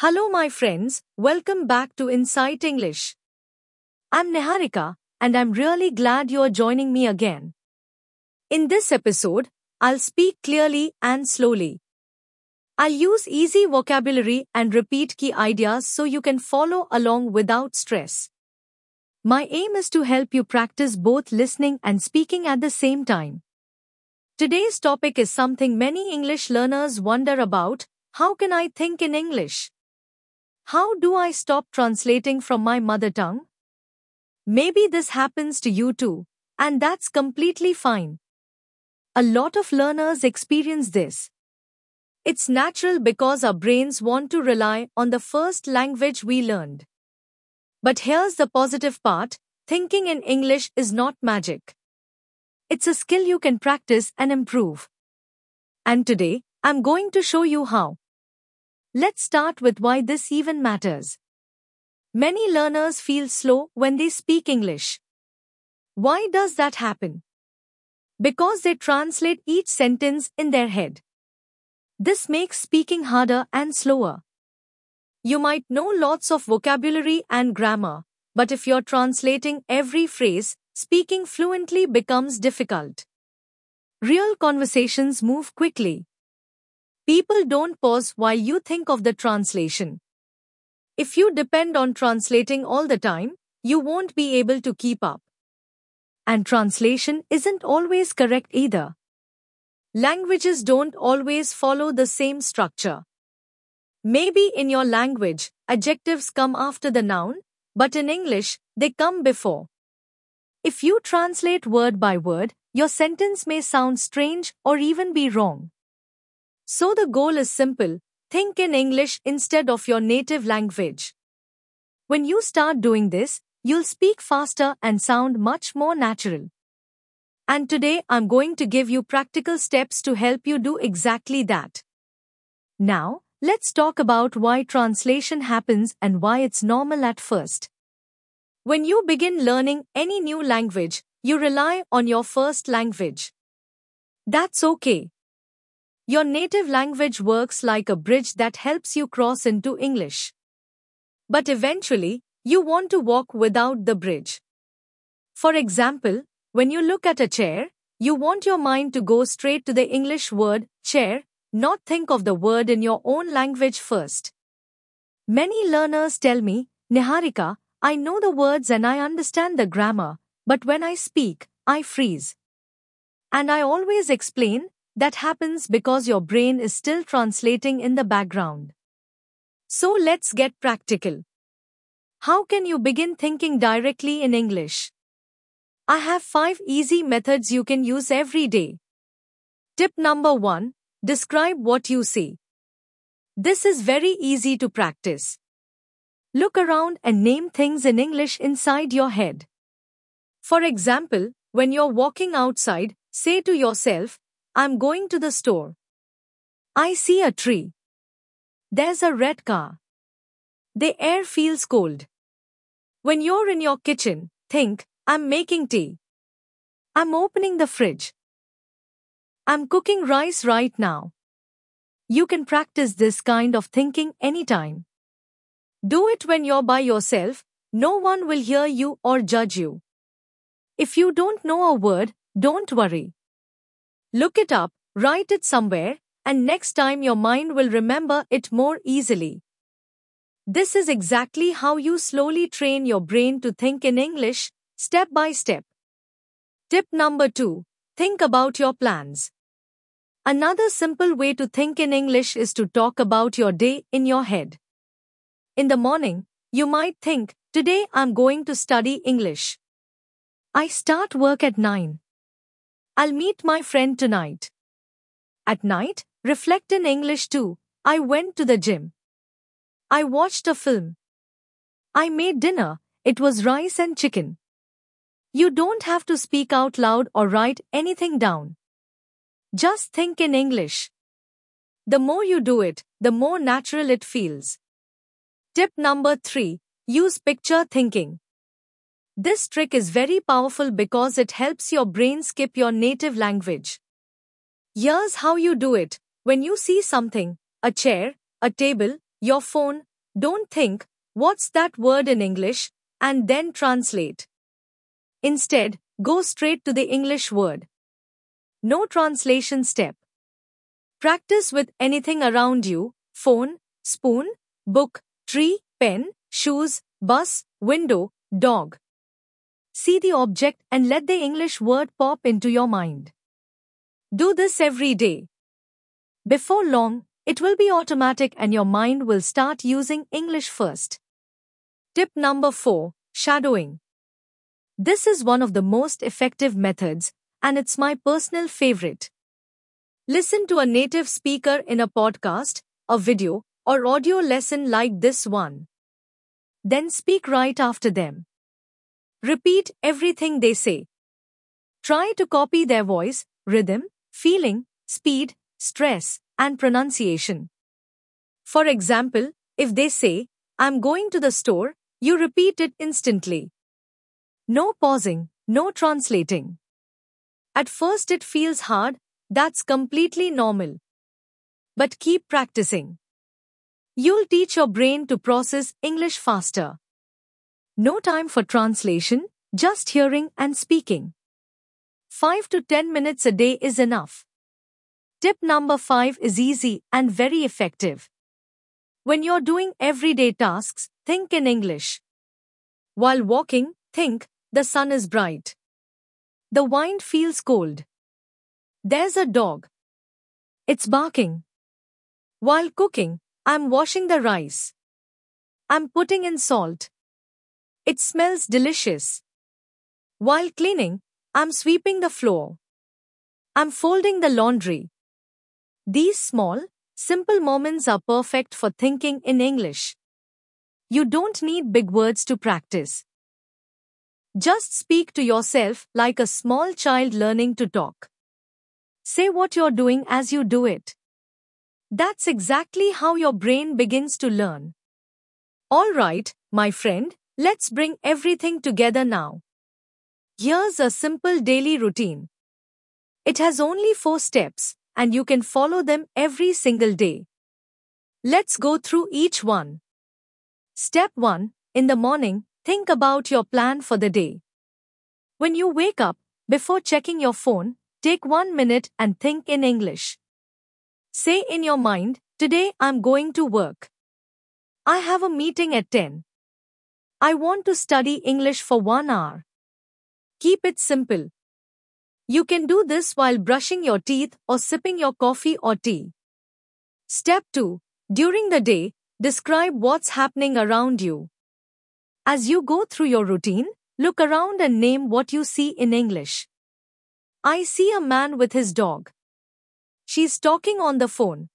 Hello, my friends. Welcome back to Insight English. I'm Niharika, and I'm really glad you're joining me again. In this episode, I'll speak clearly and slowly. I'll use easy vocabulary and repeat key ideas so you can follow along without stress. My aim is to help you practice both listening and speaking at the same time. Today's topic is something many English learners wonder about: how can I think in English? How do I stop translating from my mother tongue? Maybe this happens to you too, and that's completely fine. A lot of learners experience this. It's natural because our brains want to rely on the first language we learned. But here's the positive part: thinking in English is not magic. It's a skill you can practice and improve. And today, I'm going to show you how. Let's start with why this even matters. Many learners feel slow when they speak English. Why does that happen? Because they translate each sentence in their head. This makes speaking harder and slower. You might know lots of vocabulary and grammar, but if you're translating every phrase, speaking fluently becomes difficult. Real conversations move quickly. People don't pause while you think of the translation. If you depend on translating all the time, you won't be able to keep up. And translation isn't always correct either. Languages don't always follow the same structure. Maybe in your language, adjectives come after the noun, but in English, they come before. If you translate word by word, your sentence may sound strange or even be wrong. So the goal is simple: think in English instead of your native language. When you start doing this, you'll speak faster and sound much more natural. And today I'm going to give you practical steps to help you do exactly that. Now, let's talk about why translation happens and why it's normal at first. When you begin learning any new language, you rely on your first language. That's okay. Your native language works like a bridge that helps you cross into English. But eventually, you want to walk without the bridge. For example, when you look at a chair, you want your mind to go straight to the English word chair, not think of the word in your own language first. Many learners tell me, "Niharika, I know the words and I understand the grammar, but when I speak, I freeze." And I always explain, that happens because your brain is still translating in the background. So let's get practical. How can you begin thinking directly in English? I have 5 easy methods you can use every day. Tip number 1: describe what you see. This is very easy to practice. Look around and name things in English inside your head. For example, when you're walking outside, say to yourself, "I'm going to the store. I see a tree. There's a red car. The air feels cold." When you're in your kitchen, think, "I'm making tea. I'm opening the fridge. I'm cooking rice right now." You can practice this kind of thinking anytime. Do it when you're by yourself. No one will hear you or judge you. If you don't know a word, don't worry. Look it up, write it somewhere, and next time your mind will remember it more easily. This is exactly how you slowly train your brain to think in English, step by step. Tip number 2: think about your plans. Another simple way to think in English is to talk about your day in your head. In the morning, you might think, "Today I'm going to study English. I start work at 9. I'll meet my friend tonight." At night, reflect in English too. "I went to the gym. I watched a film. I made dinner. It was rice and chicken." You don't have to speak out loud or write anything down. Just think in English. The more you do it, the more natural it feels. Tip number 3: use picture thinking. This trick is very powerful because it helps your brain skip your native language. Here's how you do it. When you see something, a chair, a table, your phone, Don't think, what's that word in English, and then translate. Instead, go straight to the English word. No translation step. Practice with anything around you: phone, spoon, book, tree, pen, shoes, bus, window, dog. See the object and let the English word pop into your mind. Do this every day. Before long, it will be automatic and your mind will start using English first. Tip number 4: Shadowing. This is one of the most effective methods, and it's my personal favorite. Listen to a native speaker in a podcast, a video, or audio lesson like this one. Then speak right after them. Repeat everything they say. Try to copy their voice, rhythm, feeling, speed, stress, and pronunciation. For example, if they say, "I'm going to the store," you repeat it instantly. No pausing, no translating. At first it feels hard, that's completely normal. But keep practicing. You'll teach your brain to process English faster. No time for translation, just hearing and speaking. 5 to 10 minutes a day is enough. Tip number 5 is easy and very effective. When you're doing everyday tasks, think in English. While walking, think, the sun is bright. The wind feels cold. There's a dog. It's barking. While cooking, I'm washing the rice. I'm putting in salt. It smells delicious. While cleaning, I'm sweeping the floor. I'm folding the laundry. These small, simple moments are perfect for thinking in English. You don't need big words to practice. Just speak to yourself like a small child learning to talk. Say what you're doing as you do it. That's exactly how your brain begins to learn. All right, my friend, let's bring everything together now. Here's a simple daily routine. It has only 4 steps, and you can follow them every single day. Let's go through each one. Step 1. In the morning, think about your plan for the day. When you wake up, before checking your phone, take 1 minute and think in English. Say in your mind, "Today I'm going to work. I have a meeting at 10. I want to study English for 1 hour." Keep it simple. You can do this while brushing your teeth or sipping your coffee or tea. Step 2. During the day, describe what's happening around you. As you go through your routine, look around and name what you see in English. I see a man with his dog. She's talking on the phone.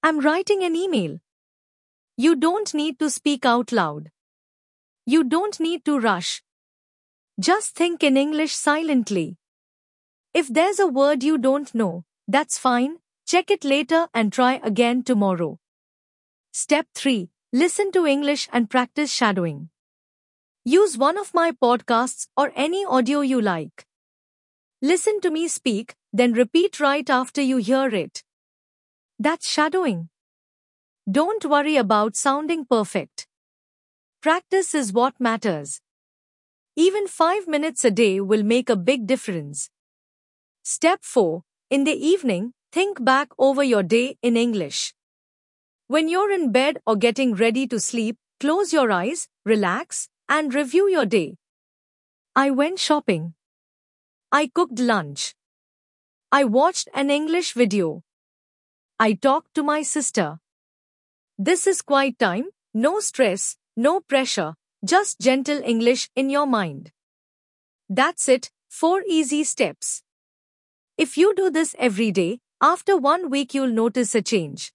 I'm writing an email. You don't need to speak out loud. You don't need to rush. Just think in English silently. If there's a word you don't know, that's fine, check it later and try again tomorrow. Step 3. Listen to English and practice shadowing. Use one of my podcasts or any audio you like. Listen to me speak, then repeat right after you hear it. That's shadowing. Don't worry about sounding perfect. Practice is what matters. Even 5 minutes a day will make a big difference. Step 4. In the evening, think back over your day in English. When you're in bed or getting ready to sleep, close your eyes, relax, and review your day. I went shopping. I cooked lunch. I watched an English video. I talked to my sister. This is quiet time, no stress, no pressure, just gentle English in your mind. That's it, 4 easy steps. If you do this every day, after 1 week you'll notice a change.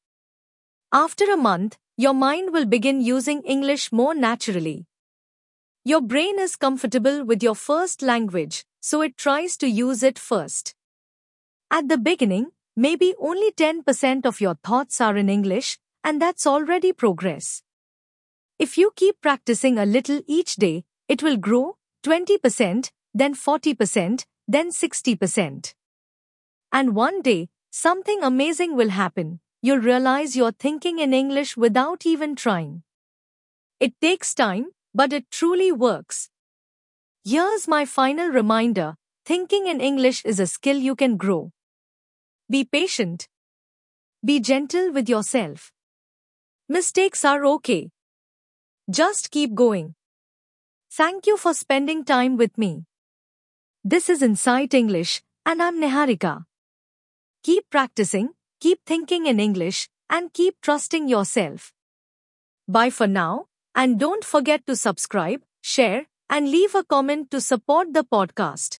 After a month, your mind will begin using English more naturally. Your brain is comfortable with your first language, so it tries to use it first. At the beginning, maybe only 10% of your thoughts are in English, and that's already progress. If you keep practicing a little each day, it will grow 20%, then 40%, then 60%. And one day, something amazing will happen. You'll realize you're thinking in English without even trying. It takes time, but it truly works. Here's my final reminder: thinking in English is a skill you can grow. Be patient. Be gentle with yourself. Mistakes are okay. Just keep going. Thank you for spending time with me. This is Insight English, and I'm Niharika. Keep practicing, keep thinking in English, and keep trusting yourself. Bye for now, and don't forget to subscribe, share, and leave a comment to support the podcast.